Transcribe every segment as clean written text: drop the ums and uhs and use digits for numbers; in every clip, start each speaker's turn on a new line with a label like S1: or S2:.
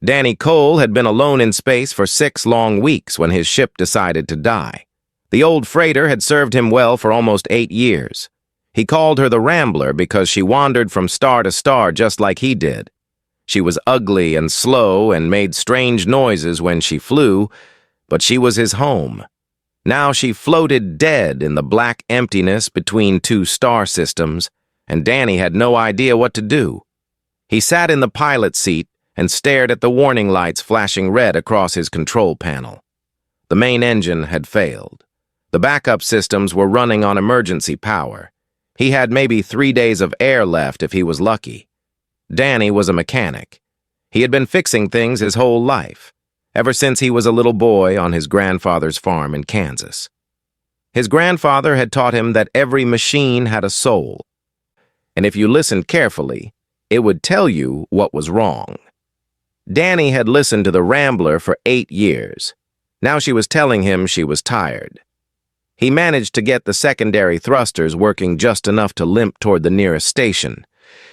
S1: Danny Cole had been alone in space for 6 long weeks when his ship decided to die. The old freighter had served him well for almost 8 years. He called her the Rambler because she wandered from star to star just like he did. She was ugly and slow and made strange noises when she flew, but she was his home. Now she floated dead in the black emptiness between 2 star systems, and Danny had no idea what to do. He sat in the pilot seat and stared at the warning lights flashing red across his control panel. The main engine had failed. The backup systems were running on emergency power. He had maybe 3 days of air left if he was lucky. Danny was a mechanic. He had been fixing things his whole life, ever since he was a little boy on his grandfather's farm in Kansas. His grandfather had taught him that every machine had a soul, and if you listened carefully, it would tell you what was wrong. Danny had listened to the Rambler for 8 years. Now she was telling him she was tired. He managed to get the secondary thrusters working just enough to limp toward the nearest station.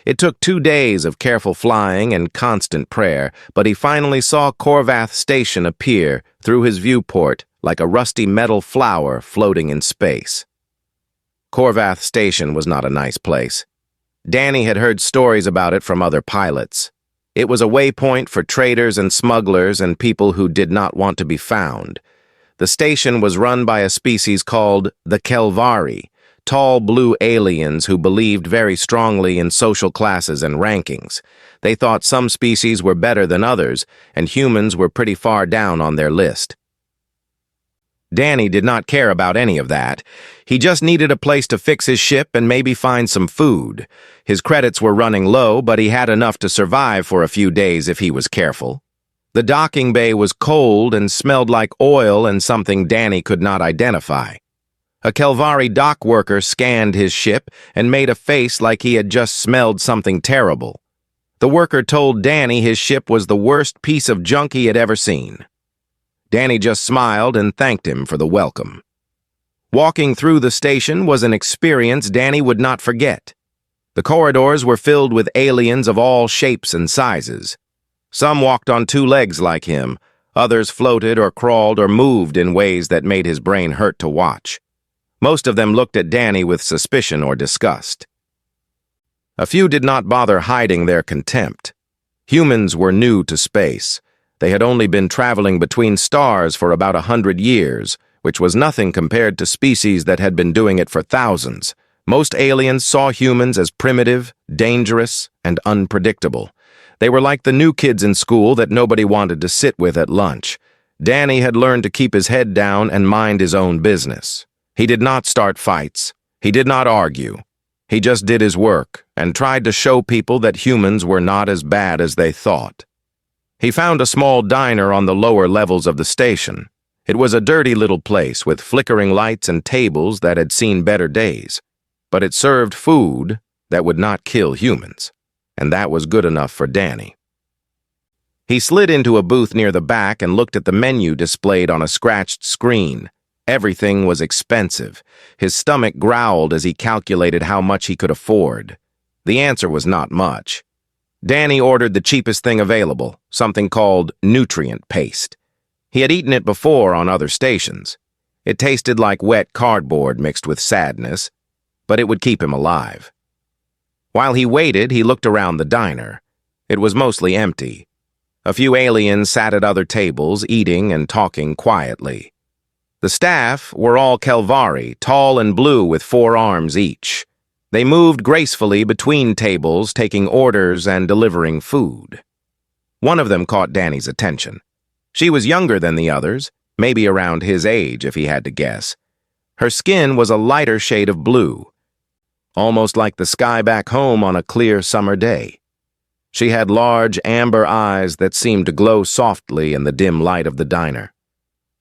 S1: It took 2 days of careful flying and constant prayer, but he finally saw Corvath Station appear through his viewport like a rusty metal flower floating in space. Corvath Station was not a nice place. Danny had heard stories about it from other pilots. It was a waypoint for traders and smugglers and people who did not want to be found. The station was run by a species called the Kelvari, tall blue aliens who believed very strongly in social classes and rankings. They thought some species were better than others, and humans were pretty far down on their list. Danny did not care about any of that. He just needed a place to fix his ship and maybe find some food. His credits were running low, but he had enough to survive for a few days if he was careful. The docking bay was cold and smelled like oil and something Danny could not identify. A Kelvari dock worker scanned his ship and made a face like he had just smelled something terrible. The worker told Danny his ship was the worst piece of junk he had ever seen. Danny just smiled and thanked him for the welcome. Walking through the station was an experience Danny would not forget. The corridors were filled with aliens of all shapes and sizes. Some walked on 2 legs like him, others floated or crawled or moved in ways that made his brain hurt to watch. Most of them looked at Danny with suspicion or disgust. A few did not bother hiding their contempt. Humans were new to space. They had only been traveling between stars for about 100 years, which was nothing compared to species that had been doing it for thousands. Most aliens saw humans as primitive, dangerous, and unpredictable. They were like the new kids in school that nobody wanted to sit with at lunch. Danny had learned to keep his head down and mind his own business. He did not start fights. He did not argue. He just did his work and tried to show people that humans were not as bad as they thought. He found a small diner on the lower levels of the station. It was a dirty little place with flickering lights and tables that had seen better days. But it served food that would not kill humans, and that was good enough for Danny. He slid into a booth near the back and looked at the menu displayed on a scratched screen. Everything was expensive. His stomach growled as he calculated how much he could afford. The answer was not much. Danny ordered the cheapest thing available, something called nutrient paste. He had eaten it before on other stations. It tasted like wet cardboard mixed with sadness, but it would keep him alive. While he waited, he looked around the diner. It was mostly empty. A few aliens sat at other tables, eating and talking quietly. The staff were all Kelvari, tall and blue with 4 arms each. They moved gracefully between tables, taking orders and delivering food. One of them caught Danny's attention. She was younger than the others, maybe around his age if he had to guess. Her skin was a lighter shade of blue, almost like the sky back home on a clear summer day. She had large amber eyes that seemed to glow softly in the dim light of the diner.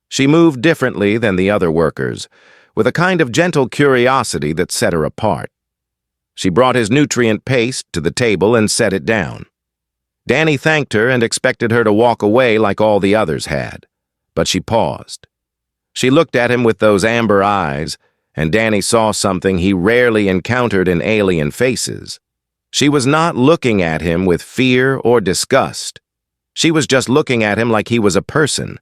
S1: She moved differently than the other workers, with a kind of gentle curiosity that set her apart. She brought his nutrient paste to the table and set it down. Danny thanked her and expected her to walk away like all the others had, but she paused. She looked at him with those amber eyes, and Danny saw something he rarely encountered in alien faces. She was not looking at him with fear or disgust. She was just looking at him like he was a person.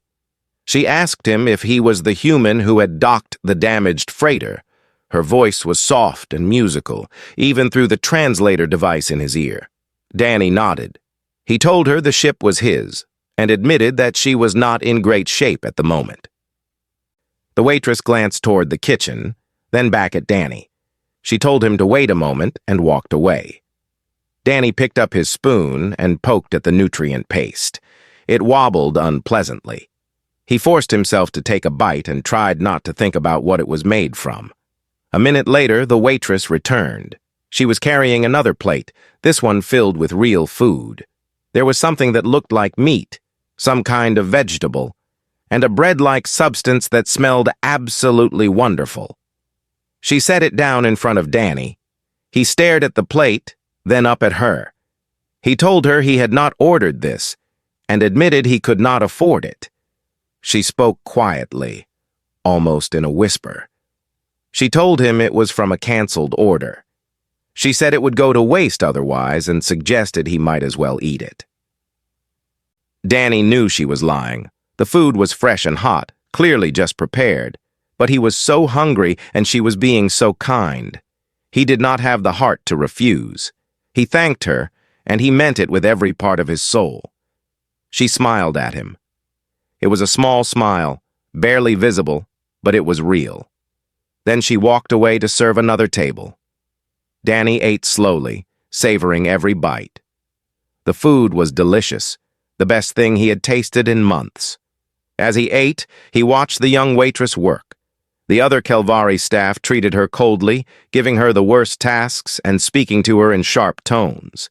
S1: She asked him if he was the human who had docked the damaged freighter. Her voice was soft and musical, even through the translator device in his ear. Danny nodded. He told her the ship was his, and admitted that she was not in great shape at the moment. The waitress glanced toward the kitchen, then back at Danny. She told him to wait a moment and walked away. Danny picked up his spoon and poked at the nutrient paste. It wobbled unpleasantly. He forced himself to take a bite and tried not to think about what it was made from. A minute later, the waitress returned. She was carrying another plate, this one filled with real food. There was something that looked like meat, some kind of vegetable, and a bread-like substance that smelled absolutely wonderful. She set it down in front of Danny. He stared at the plate, then up at her. He told her he had not ordered this, and admitted he could not afford it. She spoke quietly, almost in a whisper. She told him it was from a canceled order. She said it would go to waste otherwise and suggested he might as well eat it. Danny knew she was lying. The food was fresh and hot, clearly just prepared, but he was so hungry and she was being so kind. He did not have the heart to refuse. He thanked her, and he meant it with every part of his soul. She smiled at him. It was a small smile, barely visible, but it was real. Then she walked away to serve another table. Danny ate slowly, savoring every bite. The food was delicious, the best thing he had tasted in months. As he ate, he watched the young waitress work. The other Kelvari staff treated her coldly, giving her the worst tasks and speaking to her in sharp tones.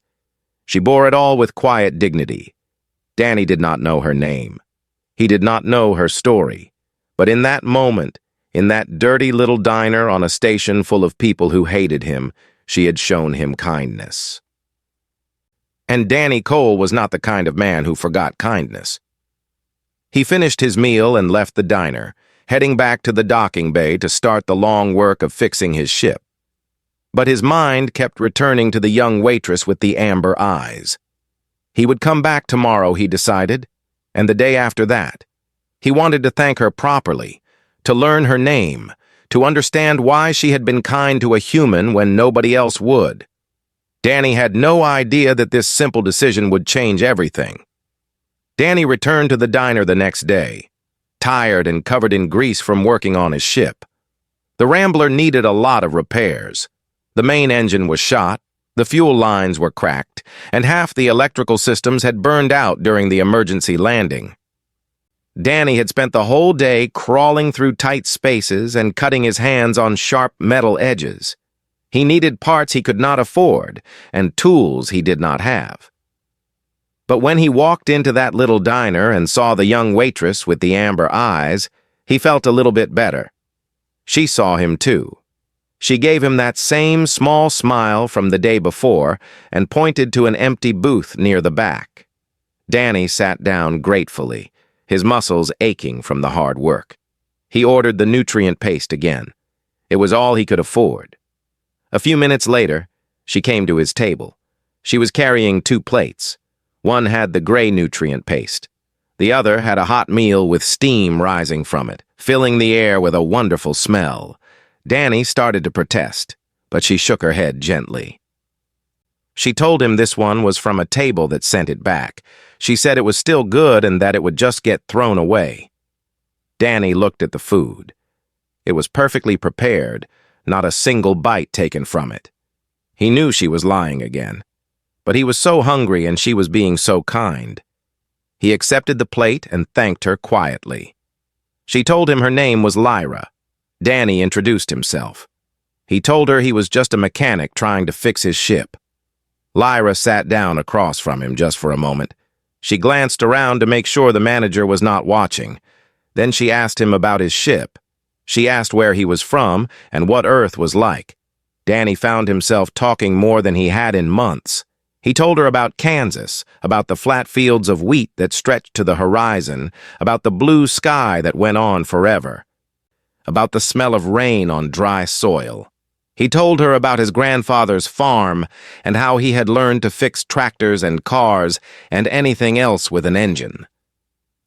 S1: She bore it all with quiet dignity. Danny did not know her name. He did not know her story. But in that moment, in that dirty little diner on a station full of people who hated him, she had shown him kindness. And Danny Cole was not the kind of man who forgot kindness. He finished his meal and left the diner, heading back to the docking bay to start the long work of fixing his ship. But his mind kept returning to the young waitress with the amber eyes. He would come back tomorrow, he decided, and the day after that. He wanted to thank her properly, to learn her name, to understand why she had been kind to a human when nobody else would. Danny had no idea that this simple decision would change everything. Danny returned to the diner the next day, tired and covered in grease from working on his ship. The Rambler needed a lot of repairs. The main engine was shot, the fuel lines were cracked, and half the electrical systems had burned out during the emergency landing. Danny had spent the whole day crawling through tight spaces and cutting his hands on sharp metal edges. He needed parts he could not afford and tools he did not have. But when he walked into that little diner and saw the young waitress with the amber eyes, he felt a little bit better. She saw him too. She gave him that same small smile from the day before and pointed to an empty booth near the back. Danny sat down gratefully, his muscles aching from the hard work. He ordered the nutrient paste again. It was all he could afford. A few minutes later, she came to his table. She was carrying 2 plates. One had the gray nutrient paste. The other had a hot meal with steam rising from it, filling the air with a wonderful smell. Danny started to protest, but she shook her head gently. She told him this one was from a table that sent it back. She said it was still good and that it would just get thrown away. Danny looked at the food. It was perfectly prepared, not a single bite taken from it. He knew she was lying again, but he was so hungry and she was being so kind. He accepted the plate and thanked her quietly. She told him her name was Lyra. Danny introduced himself. He told her he was just a mechanic trying to fix his ship. Lyra sat down across from him just for a moment. She glanced around to make sure the manager was not watching. Then she asked him about his ship. She asked where he was from and what Earth was like. Danny found himself talking more than he had in months. He told her about Kansas, about the flat fields of wheat that stretched to the horizon, about the blue sky that went on forever, about the smell of rain on dry soil. He told her about his grandfather's farm and how he had learned to fix tractors and cars and anything else with an engine.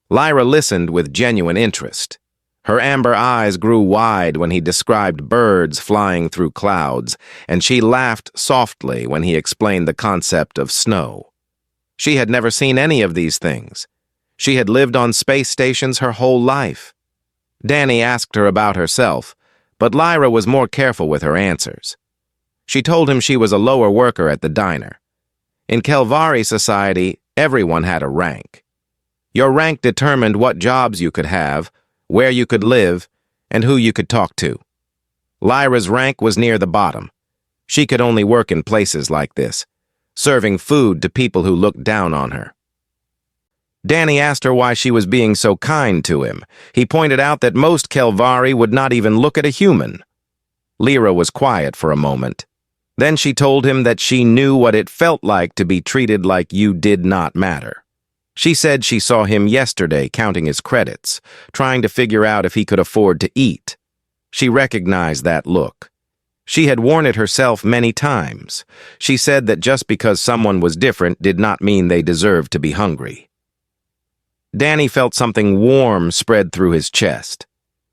S1: Lyra listened with genuine interest. Her amber eyes grew wide when he described birds flying through clouds, and she laughed softly when he explained the concept of snow. She had never seen any of these things. She had lived on space stations her whole life. Danny asked her about herself, but Lyra was more careful with her answers. She told him she was a lower worker at the diner. In Kelvari society, everyone had a rank. Your rank determined what jobs you could have, where you could live, and who you could talk to. Lyra's rank was near the bottom. She could only work in places like this, serving food to people who looked down on her. Danny asked her why she was being so kind to him. He pointed out that most Kelvari would not even look at a human. Lyra was quiet for a moment. Then she told him that she knew what it felt like to be treated like you did not matter. She said she saw him yesterday counting his credits, trying to figure out if he could afford to eat. She recognized that look. She had worn it herself many times. She said that just because someone was different did not mean they deserved to be hungry. Danny felt something warm spread through his chest.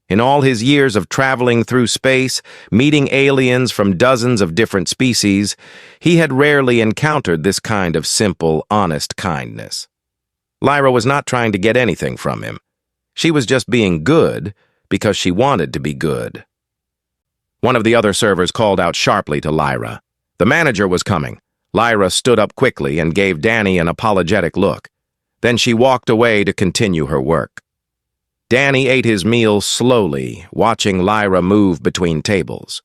S1: In all his years of traveling through space, meeting aliens from dozens of different species, he had rarely encountered this kind of simple, honest kindness. Lyra was not trying to get anything from him. She was just being good because she wanted to be good. One of the other servers called out sharply to Lyra. The manager was coming. Lyra stood up quickly and gave Danny an apologetic look. Then she walked away to continue her work. Danny ate his meal slowly, watching Lyra move between tables.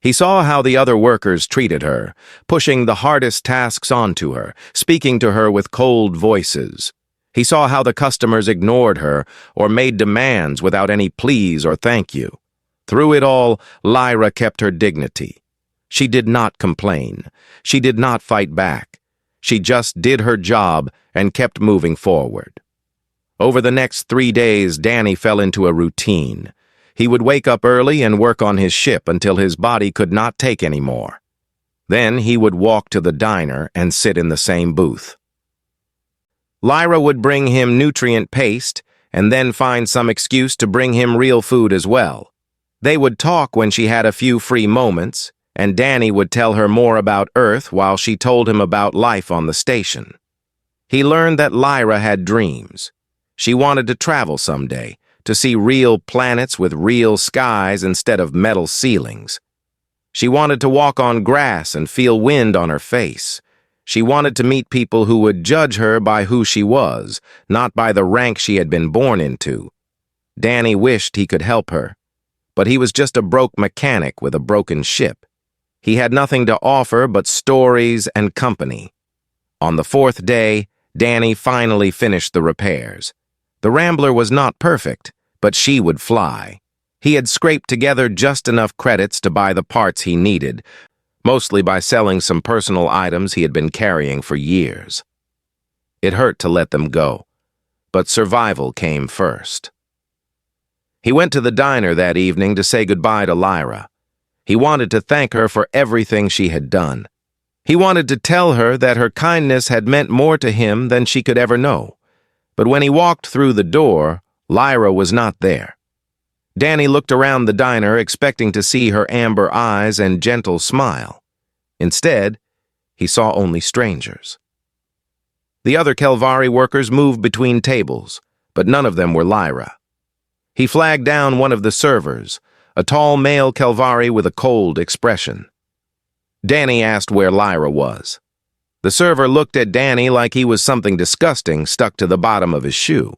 S1: He saw how the other workers treated her, pushing the hardest tasks onto her, speaking to her with cold voices. He saw how the customers ignored her or made demands without any please or thank you. Through it all, Lyra kept her dignity. She did not complain. She did not fight back. She just did her job and kept moving forward. Over the next 3 days, Danny fell into a routine. He would wake up early and work on his ship until his body could not take any more. Then he would walk to the diner and sit in the same booth. Lyra would bring him nutrient paste and then find some excuse to bring him real food as well. They would talk when she had a few free moments, and Danny would tell her more about Earth while she told him about life on the station. He learned that Lyra had dreams. She wanted to travel someday, to see real planets with real skies instead of metal ceilings. She wanted to walk on grass and feel wind on her face. She wanted to meet people who would judge her by who she was, not by the rank she had been born into. Danny wished he could help her, but he was just a broke mechanic with a broken ship. He had nothing to offer but stories and company. On the 4th day, Danny finally finished the repairs. The Rambler was not perfect, but she would fly. He had scraped together just enough credits to buy the parts he needed, mostly by selling some personal items he had been carrying for years. It hurt to let them go, but survival came first. He went to the diner that evening to say goodbye to Lyra. He wanted to thank her for everything she had done. He wanted to tell her that her kindness had meant more to him than she could ever know. But when he walked through the door, Lyra was not there. Danny looked around the diner expecting to see her amber eyes and gentle smile. Instead, he saw only strangers. The other Kelvari workers moved between tables, but none of them were Lyra. He flagged down one of the servers, a tall male Kelvari with a cold expression. Danny asked where Lyra was. The server looked at Danny like he was something disgusting stuck to the bottom of his shoe.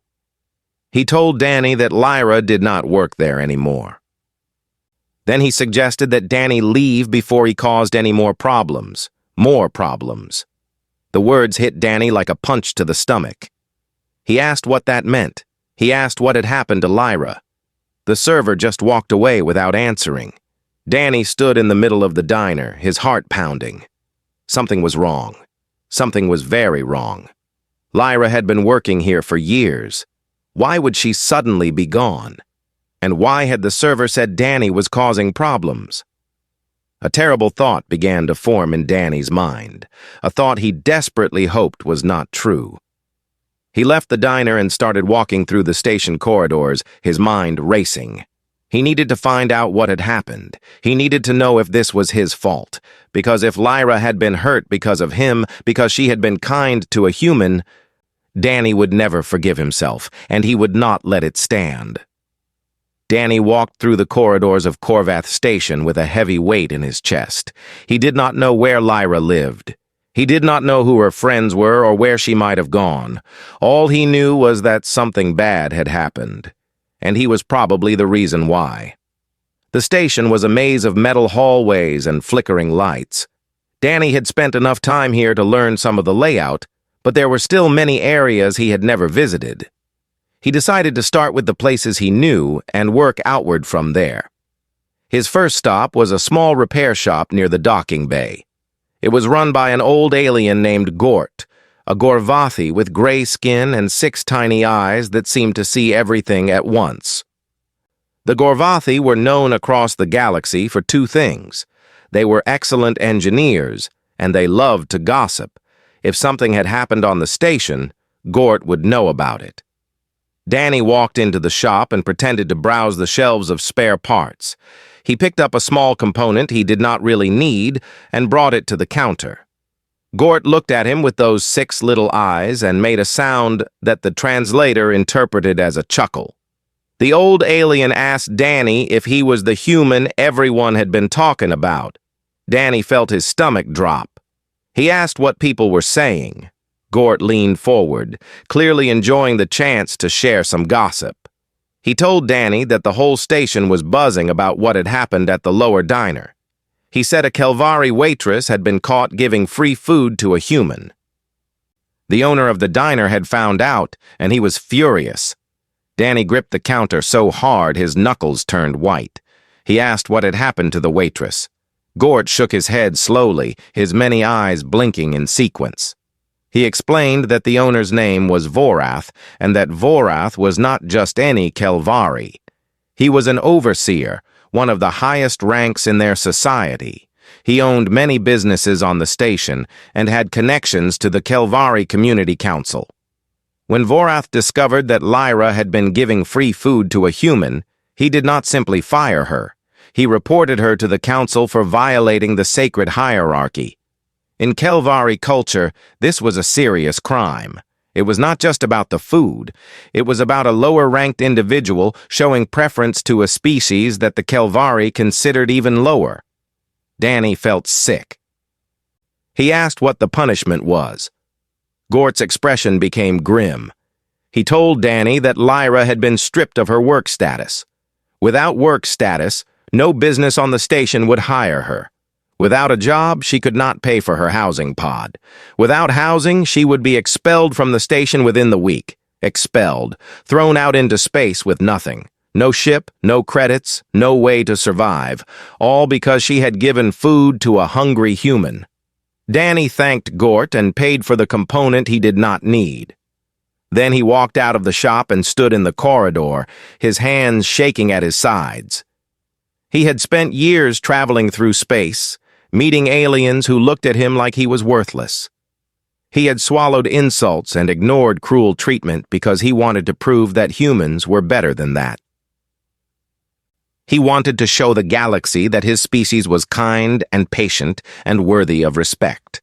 S1: He told Danny that Lyra did not work there anymore. Then he suggested that Danny leave before he caused any more problems. More problems. The words hit Danny like a punch to the stomach. He asked what that meant. He asked what had happened to Lyra. The server just walked away without answering. Danny stood in the middle of the diner, his heart pounding. Something was wrong. Something was very wrong. Lyra had been working here for years. Why would she suddenly be gone? And why had the server said Danny was causing problems? A terrible thought began to form in Danny's mind, a thought he desperately hoped was not true. He left the diner and started walking through the station corridors, his mind racing. He needed to find out what had happened. He needed to know if this was his fault, because if Lyra had been hurt because of him, because she had been kind to a human, Danny would never forgive himself, and he would not let it stand. Danny walked through the corridors of Corvath Station with a heavy weight in his chest. He did not know where Lyra lived. He did not know who her friends were or where she might have gone. All he knew was that something bad had happened, and he was probably the reason why. The station was a maze of metal hallways and flickering lights. Danny had spent enough time here to learn some of the layout, but there were still many areas he had never visited. He decided to start with the places he knew and work outward from there. His first stop was a small repair shop near the docking bay. It was run by an old alien named Gort, a Gorvathi with gray skin and 6 tiny eyes that seemed to see everything at once. The Gorvathi were known across the galaxy for 2 things. They were excellent engineers, and they loved to gossip. If something had happened on the station, Gort would know about it. Danny walked into the shop and pretended to browse the shelves of spare parts. He picked up a small component he did not really need and brought it to the counter. Gort looked at him with those 6 little eyes and made a sound that the translator interpreted as a chuckle. The old alien asked Danny if he was the human everyone had been talking about. Danny felt his stomach drop. He asked what people were saying. Gort leaned forward, clearly enjoying the chance to share some gossip. He told Danny that the whole station was buzzing about what had happened at the lower diner. He said a Kelvari waitress had been caught giving free food to a human. The owner of the diner had found out, and he was furious. Danny gripped the counter so hard his knuckles turned white. He asked what had happened to the waitress. Gort shook his head slowly, his many eyes blinking in sequence. He explained that the owner's name was Vorath, and that Vorath was not just any Kelvari. He was an overseer, one of the highest ranks in their society. He owned many businesses on the station and had connections to the Kelvari Community Council. When Vorath discovered that Lyra had been giving free food to a human, he did not simply fire her. He reported her to the council for violating the sacred hierarchy. In Kelvari culture, this was a serious crime. It was not just about the food. It was about a lower-ranked individual showing preference to a species that the Kelvari considered even lower. Danny felt sick. He asked what the punishment was. Gort's expression became grim. He told Danny that Lyra had been stripped of her work status. Without work status, no business on the station would hire her. Without a job, she could not pay for her housing pod. Without housing, she would be expelled from the station within the week. Expelled, thrown out into space with nothing. No ship, no credits, no way to survive, all because she had given food to a hungry human. Danny thanked Gort and paid for the component he did not need. Then he walked out of the shop and stood in the corridor, his hands shaking at his sides. He had spent years traveling through space, meeting aliens who looked at him like he was worthless. He had swallowed insults and ignored cruel treatment because he wanted to prove that humans were better than that. He wanted to show the galaxy that his species was kind and patient and worthy of respect.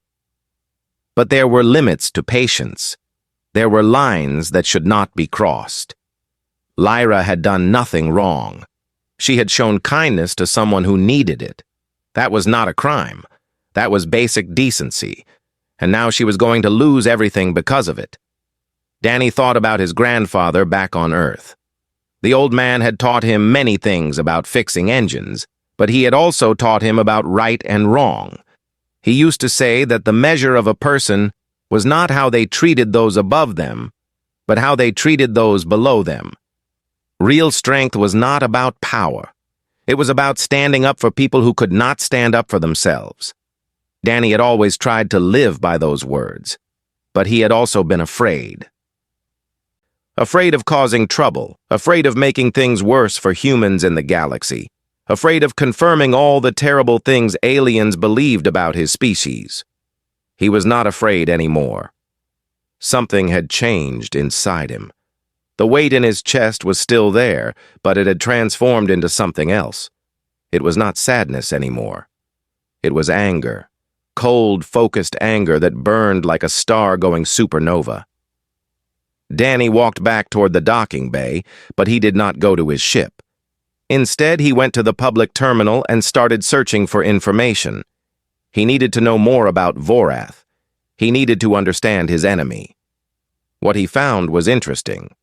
S1: But there were limits to patience. There were lines that should not be crossed. Lyra had done nothing wrong. She had shown kindness to someone who needed it. That was not a crime. That was basic decency. And now she was going to lose everything because of it. Danny thought about his grandfather back on Earth. The old man had taught him many things about fixing engines, but he had also taught him about right and wrong. He used to say that the measure of a person was not how they treated those above them, but how they treated those below them. Real strength was not about power. It was about standing up for people who could not stand up for themselves. Danny had always tried to live by those words, but he had also been afraid. Afraid of causing trouble, afraid of making things worse for humans in the galaxy, afraid of confirming all the terrible things aliens believed about his species. He was not afraid anymore. Something had changed inside him. The weight in his chest was still there, but it had transformed into something else. It was not sadness anymore. It was anger, cold, focused anger that burned like a star going supernova. Danny walked back toward the docking bay, but he did not go to his ship. Instead, he went to the public terminal and started searching for information. He needed to know more about Vorath. He needed to understand his enemy. What he found was interesting.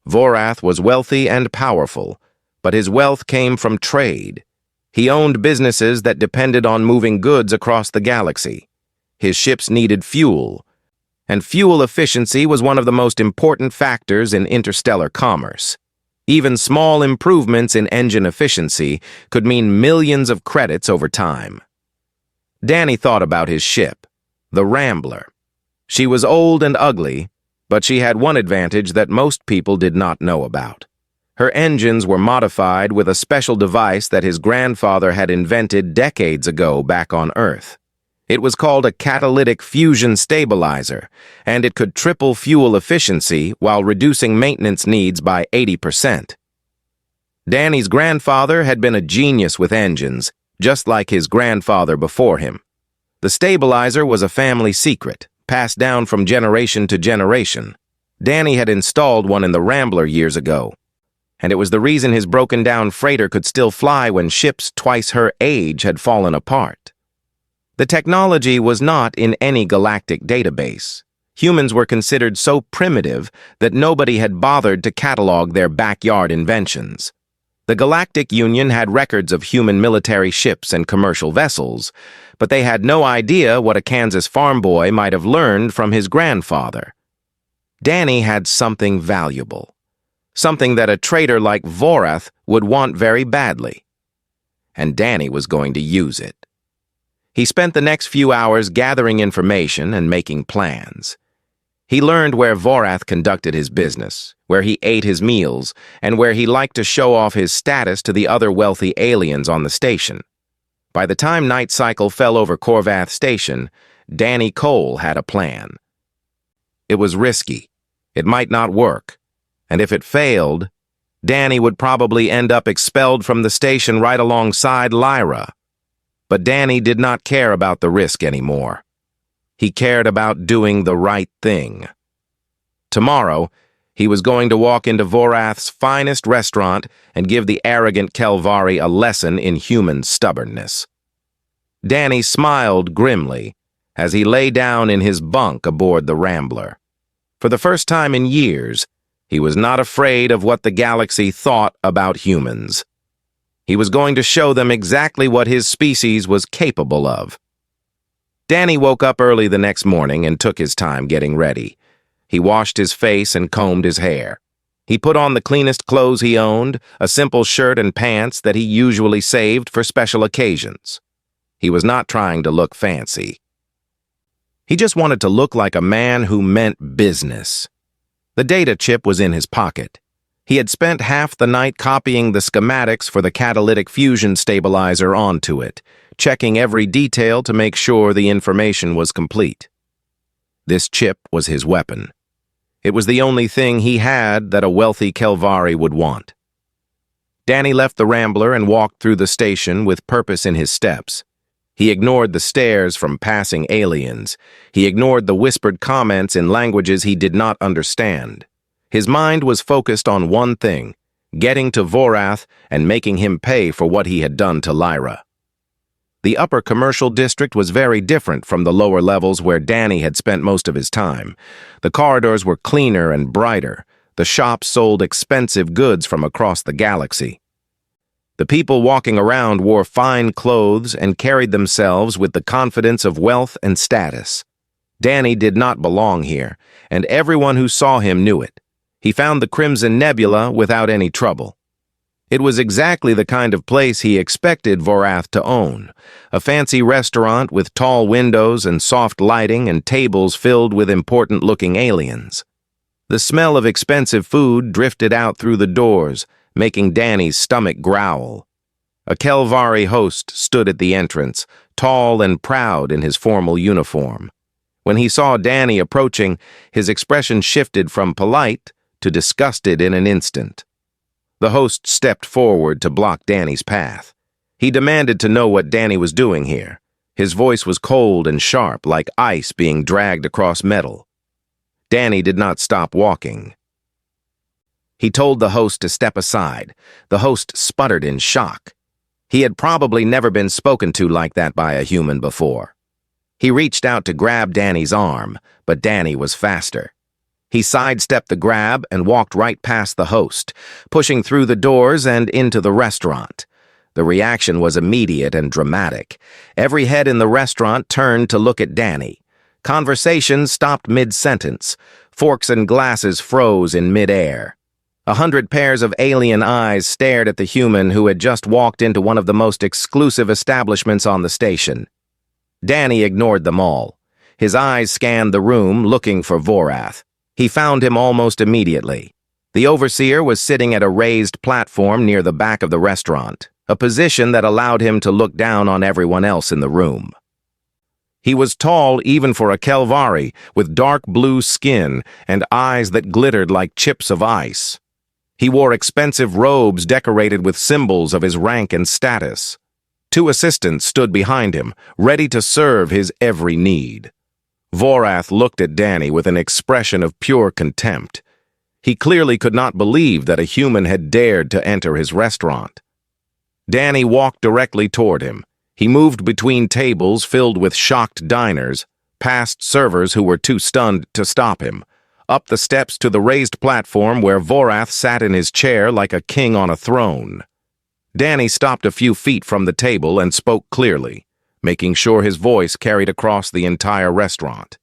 S1: Vorath was wealthy and powerful, but his wealth came from trade. He owned businesses that depended on moving goods across the galaxy. His ships needed fuel, and fuel efficiency was one of the most important factors in interstellar commerce. Even small improvements in engine efficiency could mean millions of credits over time. Danny thought about his ship, the Rambler. She was old and ugly, but she had one advantage that most people did not know about. Her engines were modified with a special device that his grandfather had invented decades ago back on Earth. It was called a catalytic fusion stabilizer, and it could triple fuel efficiency while reducing maintenance needs by 80%. Danny's grandfather had been a genius with engines, just like his grandfather before him. The stabilizer was a family secret, passed down from generation to generation. Danny had installed one in the Rambler years ago, and it was the reason his broken-down freighter could still fly when ships twice her age had fallen apart. The technology was not in any galactic database. Humans were considered so primitive that nobody had bothered to catalog their backyard inventions. The Galactic Union had records of human military ships and commercial vessels, but they had no idea what a Kansas farm boy might have learned from his grandfather. Danny had something valuable, something that a trader like Vorath would want very badly. And Danny was going to use it. He spent the next few hours gathering information and making plans. He learned where Vorath conducted his business, where he ate his meals, and where he liked to show off his status to the other wealthy aliens on the station. By the time night cycle fell over Korvath Station, Danny Cole had a plan. It was risky. It might not work. And if it failed, Danny would probably end up expelled from the station right alongside Lyra. But Danny did not care about the risk anymore. He cared about doing the right thing. Tomorrow, he was going to walk into Vorath's finest restaurant and give the arrogant Kelvari a lesson in human stubbornness. Danny smiled grimly as he lay down in his bunk aboard the Rambler. For the first time in years, he was not afraid of what the galaxy thought about humans. He was going to show them exactly what his species was capable of. Danny woke up early the next morning and took his time getting ready. He washed his face and combed his hair. He put on the cleanest clothes he owned, a simple shirt and pants that he usually saved for special occasions. He was not trying to look fancy. He just wanted to look like a man who meant business. The data chip was in his pocket. He had spent half the night copying the schematics for the catalytic fusion stabilizer onto it, checking every detail to make sure the information was complete. This chip was his weapon. It was the only thing he had that a wealthy Kelvari would want. Danny left the Rambler and walked through the station with purpose in his steps. He ignored the stares from passing aliens. He ignored the whispered comments in languages he did not understand. His mind was focused on one thing, getting to Vorath and making him pay for what he had done to Lyra. The upper commercial district was very different from the lower levels where Danny had spent most of his time. The corridors were cleaner and brighter. The shops sold expensive goods from across the galaxy. The people walking around wore fine clothes and carried themselves with the confidence of wealth and status. Danny did not belong here, and everyone who saw him knew it. He found the Crimson Nebula without any trouble. It was exactly the kind of place he expected Vorath to own, a fancy restaurant with tall windows and soft lighting and tables filled with important-looking aliens. The smell of expensive food drifted out through the doors, making Danny's stomach growl. A Kelvari host stood at the entrance, tall and proud in his formal uniform. When he saw Danny approaching, his expression shifted from polite to disgusted in an instant. The host stepped forward to block Danny's path. He demanded to know what Danny was doing here. His voice was cold and sharp, like ice being dragged across metal. Danny did not stop walking. He told the host to step aside. The host sputtered in shock. He had probably never been spoken to like that by a human before. He reached out to grab Danny's arm, but Danny was faster. He sidestepped the grab and walked right past the host, pushing through the doors and into the restaurant. The reaction was immediate and dramatic. Every head in the restaurant turned to look at Danny. Conversation stopped mid-sentence. Forks and glasses froze in mid-air. 100 pairs of alien eyes stared at the human who had just walked into one of the most exclusive establishments on the station. Danny ignored them all. His eyes scanned the room, looking for Vorath. He found him almost immediately. The overseer was sitting at a raised platform near the back of the restaurant, a position that allowed him to look down on everyone else in the room. He was tall even for a Kelvari, with dark blue skin and eyes that glittered like chips of ice. He wore expensive robes decorated with symbols of his rank and status. 2 assistants stood behind him, ready to serve his every need. Vorath looked at Danny with an expression of pure contempt. He clearly could not believe that a human had dared to enter his restaurant. Danny walked directly toward him. He moved between tables filled with shocked diners, past servers who were too stunned to stop him, up the steps to the raised platform where Vorath sat in his chair like a king on a throne. Danny stopped a few feet from the table and spoke clearly, making sure his voice carried across the entire restaurant.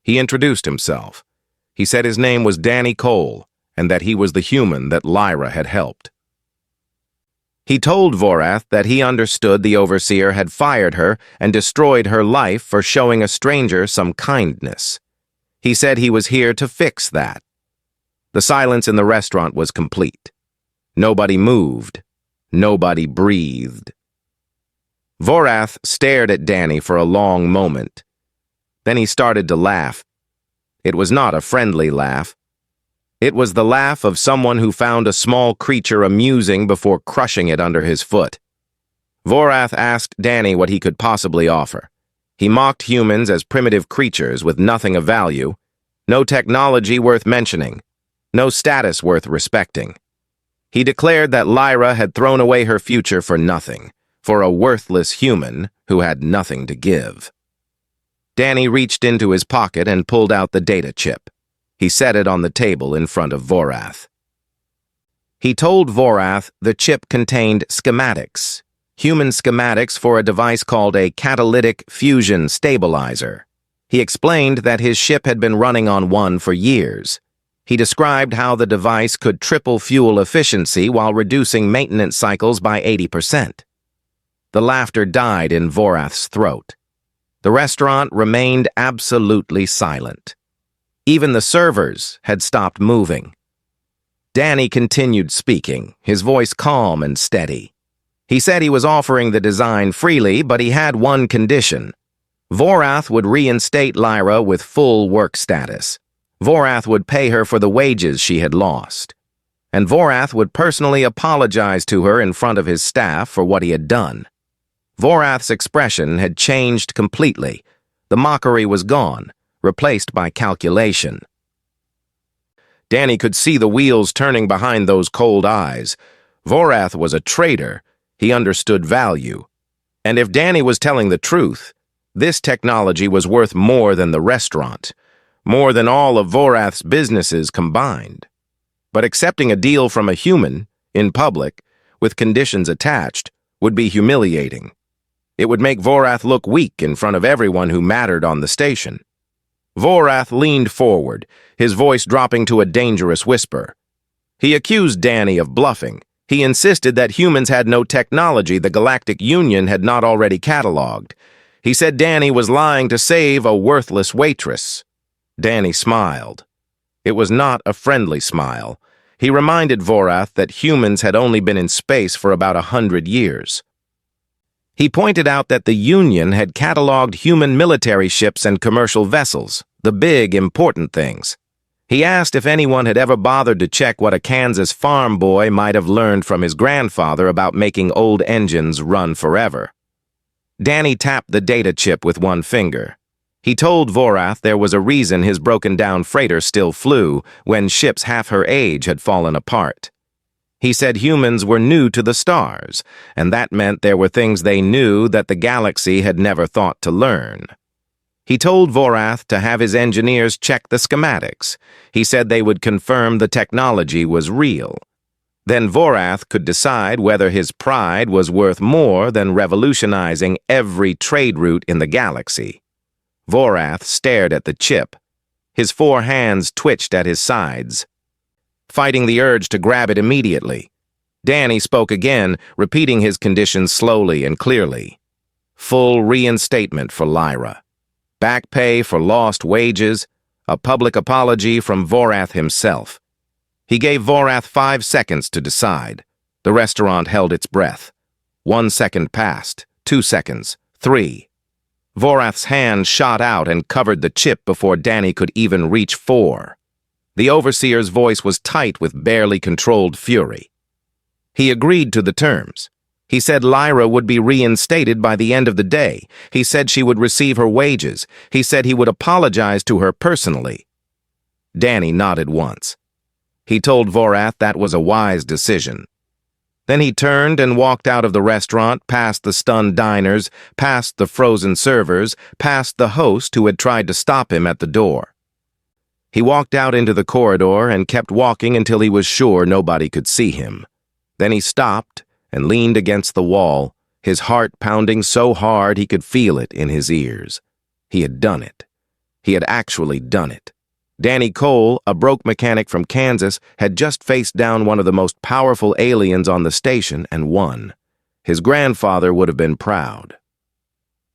S1: He introduced himself. He said his name was Danny Cole, and that he was the human that Lyra had helped. He told Vorath that he understood the overseer had fired her and destroyed her life for showing a stranger some kindness. He said he was here to fix that. The silence in the restaurant was complete. Nobody moved. Nobody breathed. Vorath stared at Danny for a long moment. Then he started to laugh. It was not a friendly laugh. It was the laugh of someone who found a small creature amusing before crushing it under his foot. Vorath asked Danny what he could possibly offer. He mocked humans as primitive creatures with nothing of value, no technology worth mentioning, no status worth respecting. He declared that Lyra had thrown away her future for nothing, for a worthless human who had nothing to give. Danny reached into his pocket and pulled out the data chip. He set it on the table in front of Vorath. He told Vorath the chip contained schematics, human schematics for a device called a catalytic fusion stabilizer. He explained that his ship had been running on one for years. He described how the device could triple fuel efficiency while reducing maintenance cycles by 80%. The laughter died in Vorath's throat. The restaurant remained absolutely silent. Even the servers had stopped moving. Danny continued speaking, his voice calm and steady. He said he was offering the design freely, but he had one condition. Vorath would reinstate Lyra with full work status. Vorath would pay her for the wages she had lost. And Vorath would personally apologize to her in front of his staff for what he had done. Vorath's expression had changed completely. The mockery was gone, replaced by calculation. Danny could see the wheels turning behind those cold eyes. Vorath was a trader. He understood value. And if Danny was telling the truth, this technology was worth more than the restaurant, more than all of Vorath's businesses combined. But accepting a deal from a human, in public, with conditions attached, would be humiliating. It would make Vorath look weak in front of everyone who mattered on the station. Vorath leaned forward, his voice dropping to a dangerous whisper. He accused Danny of bluffing. He insisted that humans had no technology the Galactic Union had not already cataloged. He said Danny was lying to save a worthless waitress. Danny smiled. It was not a friendly smile. He reminded Vorath that humans had only been in space for about 100 years. He pointed out that the Union had cataloged human military ships and commercial vessels, the big, important things. He asked if anyone had ever bothered to check what a Kansas farm boy might have learned from his grandfather about making old engines run forever. Danny tapped the data chip with one finger. He told Vorath there was a reason his broken-down freighter still flew when ships half her age had fallen apart. He said humans were new to the stars, and that meant there were things they knew that the galaxy had never thought to learn. He told Vorath to have his engineers check the schematics. He said they would confirm the technology was real. Then Vorath could decide whether his pride was worth more than revolutionizing every trade route in the galaxy. Vorath stared at the chip. His 4 hands twitched at his sides, fighting the urge to grab it immediately. Danny spoke again, repeating his conditions slowly and clearly. Full reinstatement for Lyra. Back pay for lost wages, a public apology from Vorath himself. He gave Vorath 5 seconds to decide. The restaurant held its breath. 1 second passed, 2 seconds, 3. Vorath's hand shot out and covered the chip before Danny could even reach 4. The overseer's voice was tight with barely controlled fury. He agreed to the terms. He said Lyra would be reinstated by the end of the day. He said she would receive her wages. He said he would apologize to her personally. Danny nodded once. He told Vorath that was a wise decision. Then he turned and walked out of the restaurant, past the stunned diners, past the frozen servers, past the host who had tried to stop him at the door. He walked out into the corridor and kept walking until he was sure nobody could see him. Then he stopped and leaned against the wall, his heart pounding so hard he could feel it in his ears. He had done it. He had actually done it. Danny Cole, a broke mechanic from Kansas, had just faced down one of the most powerful aliens on the station and won. His grandfather would have been proud.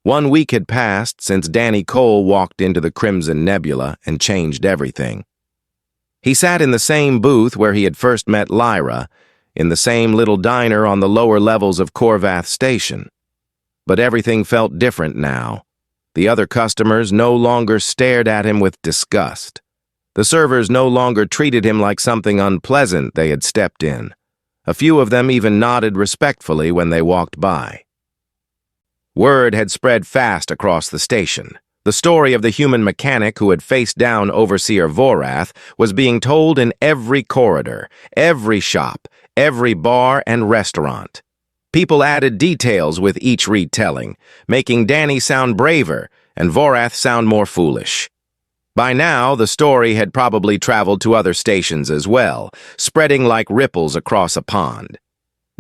S1: 1 week had passed since Danny Cole walked into the Crimson Nebula and changed everything. He sat in the same booth where he had first met Lyra, in the same little diner on the lower levels of Corvath Station. But everything felt different now. The other customers no longer stared at him with disgust. The servers no longer treated him like something unpleasant they had stepped in. A few of them even nodded respectfully when they walked by. Word had spread fast across the station. The story of the human mechanic who had faced down Overseer Vorath was being told in every corridor, every shop, every bar and restaurant. People added details with each retelling, making Danny sound braver and Vorath sound more foolish. By now, the story had probably traveled to other stations as well, spreading like ripples across a pond.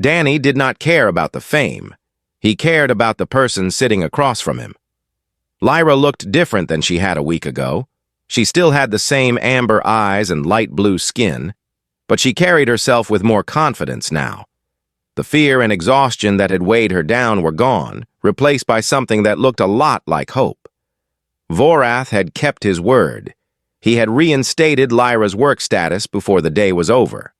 S1: Danny did not care about the fame. He cared about the person sitting across from him. Lyra looked different than she had a week ago. She still had the same amber eyes and light blue skin, but she carried herself with more confidence now. The fear and exhaustion that had weighed her down were gone, replaced by something that looked a lot like hope. Vorath had kept his word. He had reinstated Lyra's work status before the day was over.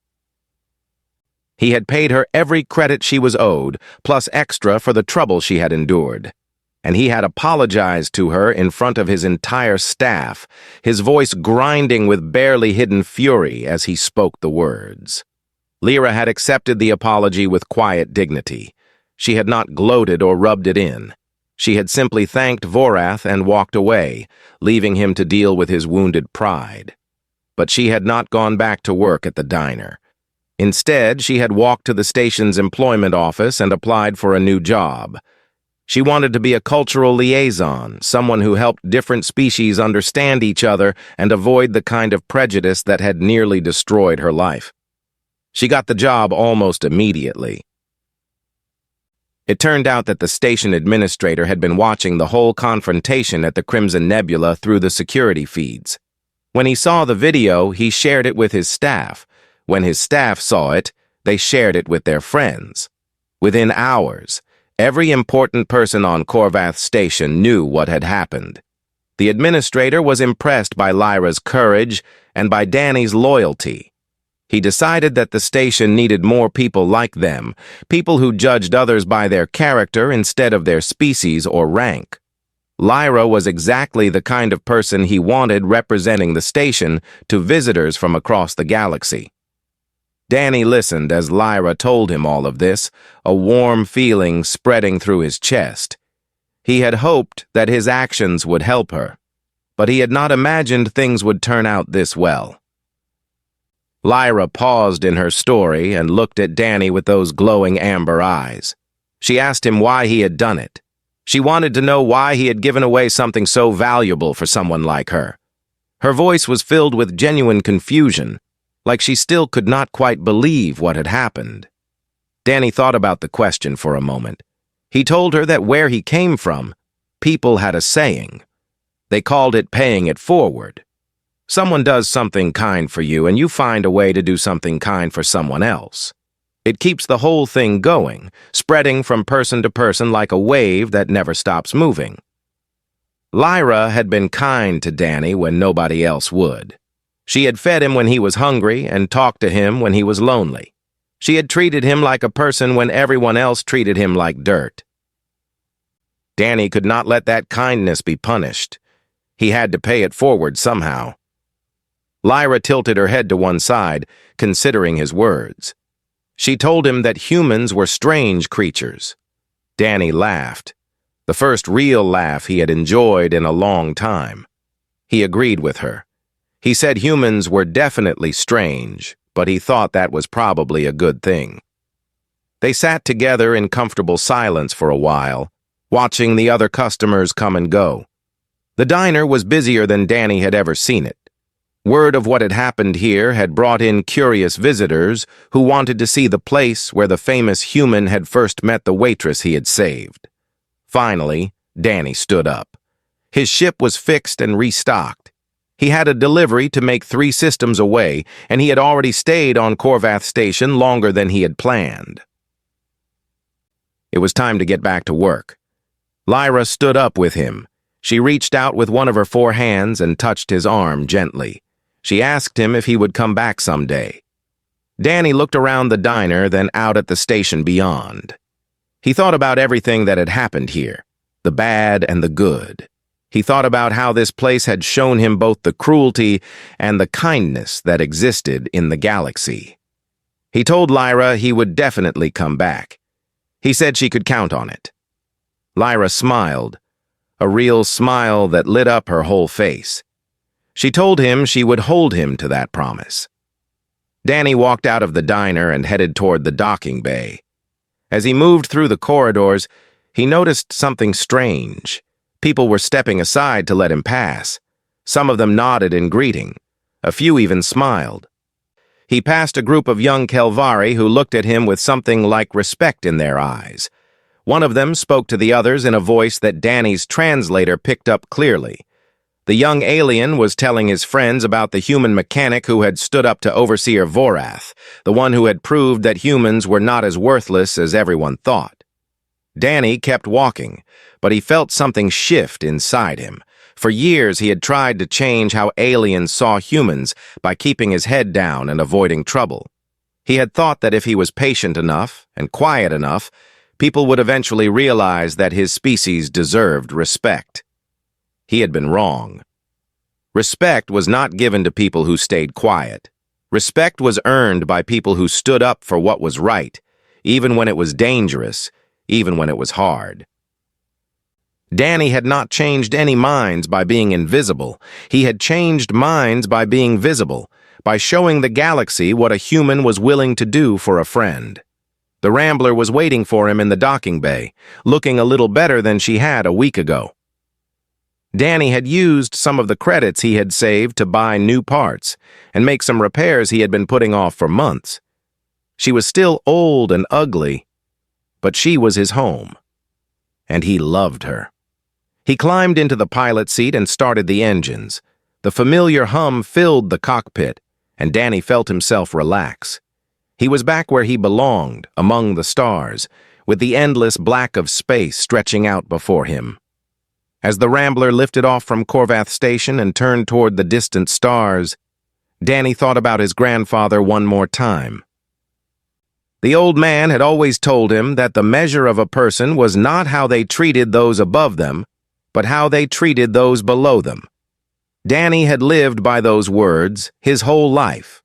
S1: He had paid her every credit she was owed, plus extra for the trouble she had endured. And he had apologized to her in front of his entire staff, his voice grinding with barely hidden fury as he spoke the words. Lyra had accepted the apology with quiet dignity. She had not gloated or rubbed it in. She had simply thanked Vorath and walked away, leaving him to deal with his wounded pride. But she had not gone back to work at the diner. Instead, she had walked to the station's employment office and applied for a new job. She wanted to be a cultural liaison, someone who helped different species understand each other and avoid the kind of prejudice that had nearly destroyed her life. She got the job almost immediately. It turned out that the station administrator had been watching the whole confrontation at the Crimson Nebula through the security feeds. When he saw the video, he shared it with his staff. When his staff saw it, they shared it with their friends. Within hours, every important person on Corvath Station knew what had happened. The administrator was impressed by Lyra's courage and by Danny's loyalty. He decided that the station needed more people like them, people who judged others by their character instead of their species or rank. Lyra was exactly the kind of person he wanted representing the station to visitors from across the galaxy. Danny listened as Lyra told him all of this, a warm feeling spreading through his chest. He had hoped that his actions would help her, but he had not imagined things would turn out this well. Lyra paused in her story and looked at Danny with those glowing amber eyes. She asked him why he had done it. She wanted to know why he had given away something so valuable for someone like her. Her voice was filled with genuine confusion, like she still could not quite believe what had happened. Danny thought about the question for a moment. He told her that where he came from, people had a saying. They called it paying it forward. Someone does something kind for you, and you find a way to do something kind for someone else. It keeps the whole thing going, spreading from person to person like a wave that never stops moving. Lyra had been kind to Danny when nobody else would. She had fed him when he was hungry and talked to him when he was lonely. She had treated him like a person when everyone else treated him like dirt. Danny could not let that kindness be punished. He had to pay it forward somehow. Lyra tilted her head to one side, considering his words. She told him that humans were strange creatures. Danny laughed, the first real laugh he had enjoyed in a long time. He agreed with her. He said humans were definitely strange, but he thought that was probably a good thing. They sat together in comfortable silence for a while, watching the other customers come and go. The diner was busier than Danny had ever seen it. Word of what had happened here had brought in curious visitors who wanted to see the place where the famous human had first met the waitress he had saved. Finally, Danny stood up. His ship was fixed and restocked. He had a delivery to make 3 systems away, and he had already stayed on Korvath Station longer than he had planned. It was time to get back to work. Lyra stood up with him. She reached out with one of her 4 hands and touched his arm gently. She asked him if he would come back someday. Danny looked around the diner, then out at the station beyond. He thought about everything that had happened here, the bad and the good. He thought about how this place had shown him both the cruelty and the kindness that existed in the galaxy. He told Lyra he would definitely come back. He said she could count on it. Lyra smiled, a real smile that lit up her whole face. She told him she would hold him to that promise. Danny walked out of the diner and headed toward the docking bay. As he moved through the corridors, he noticed something strange. People were stepping aside to let him pass. Some of them nodded in greeting. A few even smiled. He passed a group of young Kelvari who looked at him with something like respect in their eyes. One of them spoke to the others in a voice that Danny's translator picked up clearly. The young alien was telling his friends about the human mechanic who had stood up to Overseer Vorath, the one who had proved that humans were not as worthless as everyone thought. Danny kept walking, but he felt something shift inside him. For years he had tried to change how aliens saw humans by keeping his head down and avoiding trouble. He had thought that if he was patient enough and quiet enough, people would eventually realize that his species deserved respect. He had been wrong. Respect was not given to people who stayed quiet. Respect was earned by people who stood up for what was right, even when it was dangerous, even when it was hard. Danny had not changed any minds by being invisible. He had changed minds by being visible, by showing the galaxy what a human was willing to do for a friend. The Rambler was waiting for him in the docking bay, looking a little better than she had a week ago. Danny had used some of the credits he had saved to buy new parts and make some repairs he had been putting off for months. She was still old and ugly, but she was his home, and he loved her. He climbed into the pilot seat and started the engines. The familiar hum filled the cockpit, and Danny felt himself relax. He was back where he belonged, among the stars, with the endless black of space stretching out before him. As the Rambler lifted off from Korvath Station and turned toward the distant stars, Danny thought about his grandfather one more time. The old man had always told him that the measure of a person was not how they treated those above them, but how they treated those below them. Danny had lived by those words his whole life,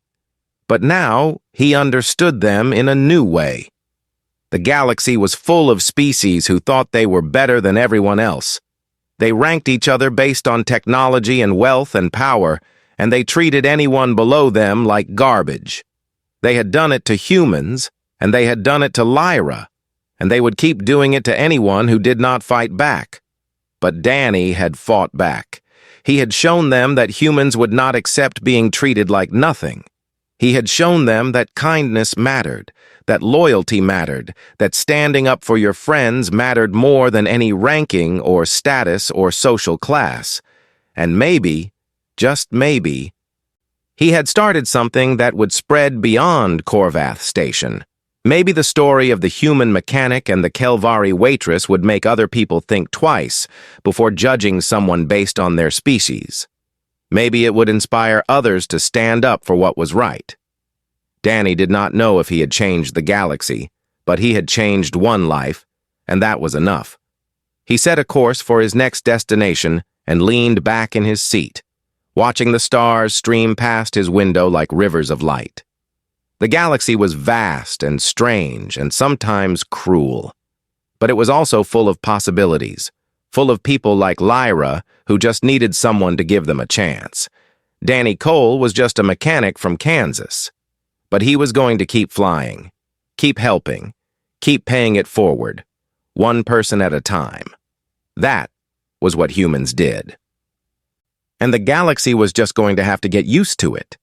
S1: but now he understood them in a new way. The galaxy was full of species who thought they were better than everyone else. They ranked each other based on technology and wealth and power, and they treated anyone below them like garbage. They had done it to humans, and they had done it to Lyra, and they would keep doing it to anyone who did not fight back. But Danny had fought back. He had shown them that humans would not accept being treated like nothing. He had shown them that kindness mattered, that loyalty mattered, that standing up for your friends mattered more than any ranking or status or social class. And maybe, just maybe, he had started something that would spread beyond Korvath Station. Maybe the story of the human mechanic and the Kelvari waitress would make other people think twice before judging someone based on their species. Maybe it would inspire others to stand up for what was right. Danny did not know if he had changed the galaxy, but he had changed one life, and that was enough. He set a course for his next destination and leaned back in his seat, watching the stars stream past his window like rivers of light. The galaxy was vast and strange and sometimes cruel, but it was also full of possibilities, full of people like Lyra who just needed someone to give them a chance. Danny Cole was just a mechanic from Kansas, but he was going to keep flying, keep helping, keep paying it forward, one person at a time. That was what humans did. And the galaxy was just going to have to get used to it.